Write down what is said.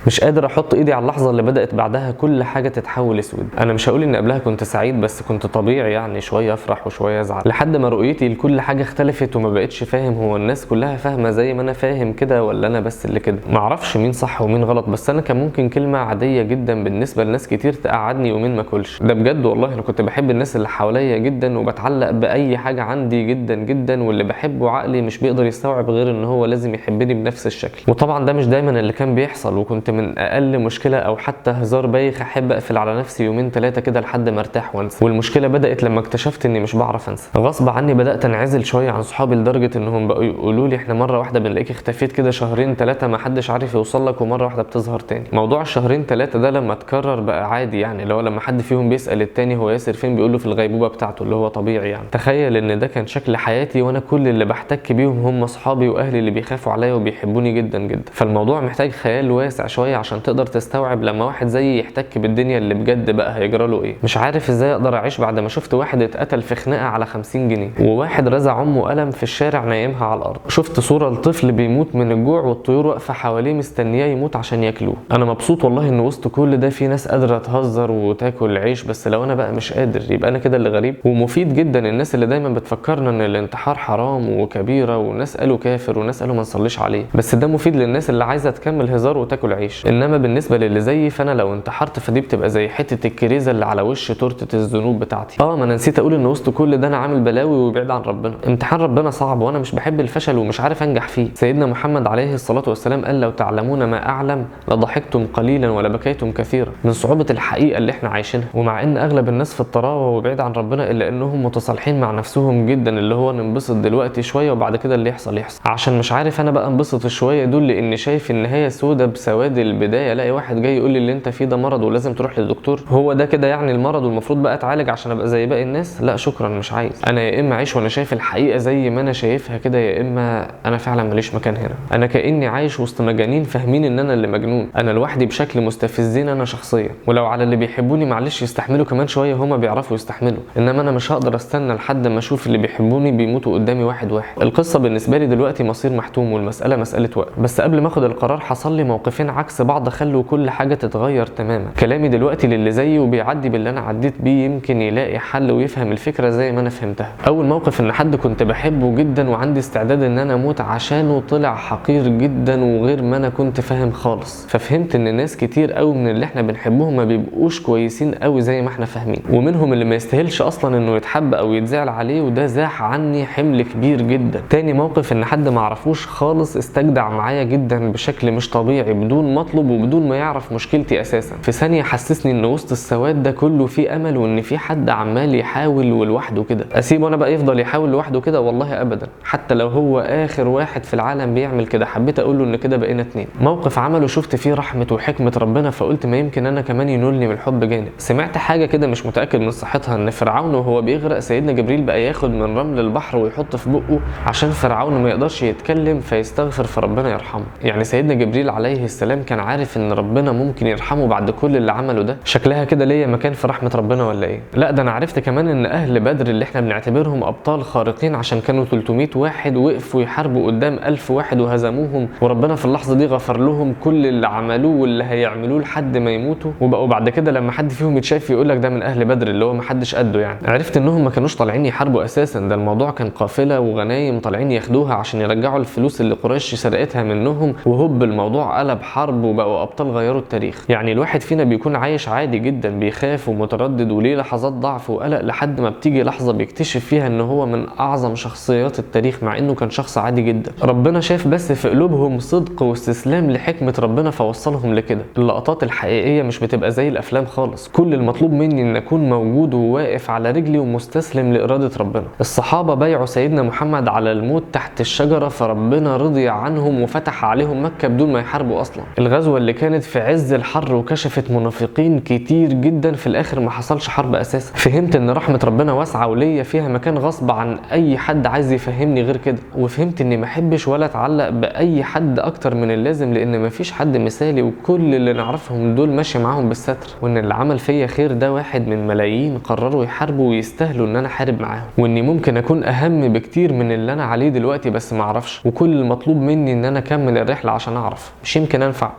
مش قادر احط ايدي على اللحظه اللي بدات بعدها كل حاجه تتحول اسود. انا مش هقول ان قبلها كنت سعيد، بس كنت طبيعي يعني، شويه افرح وشويه ازعل، لحد ما رؤيتي لكل حاجه اختلفت وما بقتش فاهم هو الناس كلها فاهمه زي ما انا فاهم كده ولا انا بس اللي كده. معرفش مين صح ومين غلط، بس انا كان ممكن كلمه عاديه جدا بالنسبه لناس كتير تقعدني يومين ما اكلش. ده بجد والله. انا كنت بحب الناس اللي حواليا جدا وبتعلق باي حاجه عندي جدا جدا، واللي بحبه عقلي مش بيقدر يستوعب غير ان هو لازم يحبني بنفس الشكل. وطبعا ده مش دايما اللي كان بيحصل، وكنت من اقل مشكله او حتى هزار بايخ احب اقفل على نفسي يومين ثلاثه كده لحد ما ارتاح وانسى. والمشكله بدات لما اكتشفت اني مش بعرف انسى. غصب عني بدات انعزل شويه عن صحابي لدرجه انهم بقوا يقولوا لي احنا مره واحده بنلاقيك اختفيت كده شهرين ثلاثه ما حدش عارف يوصل لك، ومره واحده بتظهر تاني. موضوع الشهرين ثلاثه ده لما اتكرر بقى عادي يعني، اللي هو لما حد فيهم بيسال التاني هو ياسر فين بيقول له في الغيبوبه بتاعته، اللي هو طبيعي يعني. تخيل ان ده كان شكل حياتي، وانا كل اللي بحتك بيهم هم اصحابي واهلي اللي بيخافوا عليا وبيحبوني جدا جدا. فالموضوع محتاج خيال واسع شويه عشان تقدر تستوعب لما واحد زيي يحتك بالدنيا اللي بجد بقى هيجرى له ايه. مش عارف ازاي اقدر اعيش بعد ما شفت واحد اتقتل في خناقه على 50 جنيه، وواحد رزع امه قلم في الشارع نايمها على الارض، شفت صوره لطفل بيموت من الجوع والطيور واقفه حواليه مستنياه يموت عشان ياكلوه. انا مبسوط والله ان وسط كل ده في ناس قادره تهزر وتاكل عيش، بس لو انا بقى مش قادر يبقى انا كده اللي غريب. ومفيد جدا الناس اللي دايما بتفكرنا ان الانتحار حرام وكبيره، وناس قالوا كافر وناس قالوا ما نصليش عليه، بس ده مفيد للناس اللي عايزه تكمل هزار وتاكل عيش. انما بالنسبه للي زيي فانا لو انتحرت فدي بتبقى زي حته الكريزه اللي على وش تورته الذنوب بتاعتي. ما انا نسيت اقول ان وسط كل ده انا عامل بلاوي وبعيد عن ربنا. امتحان ربنا صعب وانا مش بحب الفشل ومش عارف انجح فيه. سيدنا محمد عليه الصلاه والسلام قال لو تعلمون ما اعلم لضحكتم قليلا ولبكيتم كثيرا، من صعوبه الحقيقه اللي احنا عايشينها. ومع ان اغلب الناس في الطراوه وبعيد عن ربنا الا انهم متصالحين مع نفسهم جدا، اللي هو ننبسط دلوقتي شويه وبعد كده اللي يحصل يحصل. عشان مش عارف انا بقى انبسط الشويه دول لاني شايف النهايه سودة بسواد البدايه. الاقي واحد جاي يقول لي اللي انت فيه ده مرض ولازم تروح للدكتور، هو ده كده يعني المرض والمفروض بقى اتعالج عشان ابقى زي باقي الناس؟ لا شكرا مش عايز. انا يا اما اعيش وانا شايف الحقيقه زي ما انا شايفها كده، يا اما انا فعلا ماليش مكان هنا. انا كاني عايش وسط مجانين فاهمين ان انا اللي مجنون. انا لوحدي بشكل مستفزين انا شخصيا، ولو على اللي بيحبوني معلش يستحملوا كمان شويه، هما بيعرفوا يستحملوا، انما انا مش هقدر استنى لحد ما اشوف اللي بيحبوني بيموتوا قدامي واحد واحد. القصه بالنسبه لي دلوقتي مصير محتوم والمساله مساله وقت. بس قبل ما اخد القرار حصل لي موقفين عكس بعض خلوا كل حاجه تتغير تماما. كلامي دلوقتي للي زيي وبيعدي باللي انا عديت بيه يمكن يلاقي حل ويفهم الفكره زي ما انا فهمتها. اول موقف ان حد كنت بحبه جدا وعندي استعداد ان انا اموت عشانه طلع حقير جدا وغير ما انا كنت فاهم خالص. ففهمت ان ناس كتير قوي من اللي احنا بنحبهم ما بيبقوش كويسين قوي زي ما احنا فاهمين، ومنهم اللي ما يستاهلش اصلا انه يتحب او يتزعل عليه، وده زاح عني حمل كبير جدا. تاني موقف ان حد ما اعرفوش خالص استجدع معايا جدا بشكل مش طبيعي بدون ما اطلب وبدون ما يعرف مشكلتي اساسا. في ثانيه حسسني ان وسط السواد ده كله في امل وان في حد عمال يحاول ولوحده كده. اسيبه انا بقى يفضل يحاول لوحده كده؟ والله ابدا، حتى لو هو اخر واحد في العالم بيعمل كده. حبيت اقول له ان كده بقينا اتنين. موقف عمله شفت فيه رحمه وحكمه ربنا، فقلت ما يمكن انا كمان ينولني من الحب جانب. سمعت حاجه كده مش متاكد من صحتها، ان فرعون وهو بيغرق سيدنا جبريل بقى ياخد من رمل البحر ويحط في بقه عشان فرعون ما يقدرش يتكلم فيستغفر فربنا يرحمه. يعني سيدنا جبريل عليه السلام كان عارف ان ربنا ممكن يرحمه بعد كل اللي عمله ده. شكلها كده ليا مكان في رحمه ربنا ولا ايه؟ لا ده انا عرفت كمان ان اهل بدر اللي احنا بنعتبرهم ابطال خارقين عشان كانوا 300 واحد وقفوا يحاربوا قدام 1000 واحد وهزموهم، وربنا في اللحظه دي غفر لهم كل اللي عملوه واللي هيعملوه لحد ما يموتوا، وبقوا بعد كده لما حد فيهم يتشاف يقول لك ده من اهل بدر، اللي هو ما حدش قده يعني. عرفت انهم ما كانوش طالعين يحاربوا اساسا، ده الموضوع كان قافله وغنايم طالعين ياخدوها عشان يرجعوا الفلوس اللي قريش سرقتها منهم، وهوب الموضوع قلب حرب وبقوا ابطال غيروا التاريخ. يعني الواحد فينا بيكون عايش عادي جدا بيخاف ومتردد وليه لحظات ضعف وقلق، لحد ما بتيجي لحظه بيكتشف فيها ان هو من اعظم شخصيات التاريخ مع انه كان شخص عادي جدا. ربنا شاف بس في قلوبهم صدق واستسلام لحكمه ربنا فوصلهم لكده. اللقطات الحقيقيه مش بتبقى زي الافلام خالص. كل المطلوب مني ان اكون موجود وواقف على رجلي ومستسلم لاراده ربنا. الصحابه بايعوا سيدنا محمد على الموت تحت الشجره فربنا رضي عنهم وفتح عليهم مكه بدون ما يحاربوا اصلا. الغزوه اللي كانت في عز الحر وكشفت منافقين كتير جدا في الاخر ما حصلش حرب اساسا. فهمت ان رحمه ربنا واسعه وليا فيها مكان غصب عن اي حد عايز يفهمني غير كده. وفهمت اني ما احبش ولا اتعلق باي حد اكتر من اللازم، لان مفيش حد مثالي وكل اللي نعرفهم دول ماشي معاهم بالستر، وان اللي عمل فيا خير ده واحد من ملايين قرروا يحاربوا ويستاهلوا ان انا احارب معاهم، واني ممكن اكون اهم بكتير من اللي انا عليه دلوقتي بس ما اعرفش. وكل المطلوب مني ان انا اكمل الرحله عشان اعرف، مش يمكن انفع.